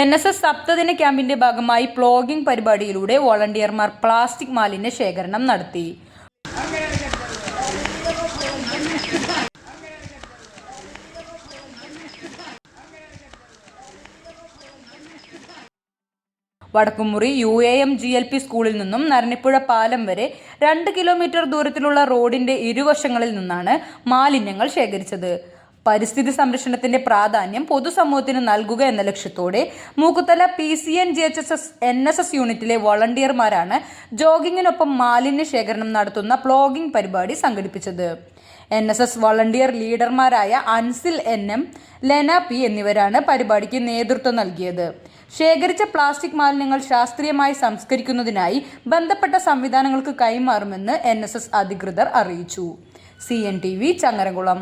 NSS സപ്തദിന ക്യാമ്പിന്റെ ഭാഗമായി plogging പരിപാടിയിലൂടെ വോളണ്ടിയർമാർ പ്ലാസ്റ്റിക് മാലിന്യ ശേഖരണം നടത്തി. വടക്കുംമുറി UAM GLP സ്കൂളിൽ നിന്നും നരണിപ്പുഴ പാലം വരെ 2 കിലോമീറ്റർ ദൂരത്തിലുള്ള റോഡിന്റെ ഇരുവശങ്ങളിൽ നിന്നാണ് മാലിന്യങ്ങൾ ശേഖരിച്ചത്. പരിസ്ഥിതി സംരക്ഷണത്തിന്റെ പ്രാധാന്യം പൊതുസമൂഹത്തിന് നൽകുക എന്ന ലക്ഷ്യത്തോടെ മൂക്കുത്തല PCN GHSS NSS യൂണിറ്റിലെ വോളണ്ടിയർമാരാണ് ജോഗിങ്ങിനൊപ്പം മാലിന്യ ശേഖരണം നടത്തുന്ന പ്ലോഗിംഗ് പരിപാടി സംഘടിപ്പിച്ചത്. NSS വോളണ്ടിയർ ലീഡർമാരായ അൻസിൽ NM, ലെന P എന്നിവരാണ് പരിപാടിക്ക് നേതൃത്വം നൽകിയത്. ശേഖരിച്ച പ്ലാസ്റ്റിക് മാലിന്യങ്ങൾ ശാസ്ത്രീയമായി സംസ്കരിക്കുന്നതിനായി ബന്ധപ്പെട്ട സംവിധാനങ്ങൾക്ക് കൈമാറുമെന്ന് NSS അധികൃതർ അറിയിച്ചു. CNTV ചങ്ങരംകുളം.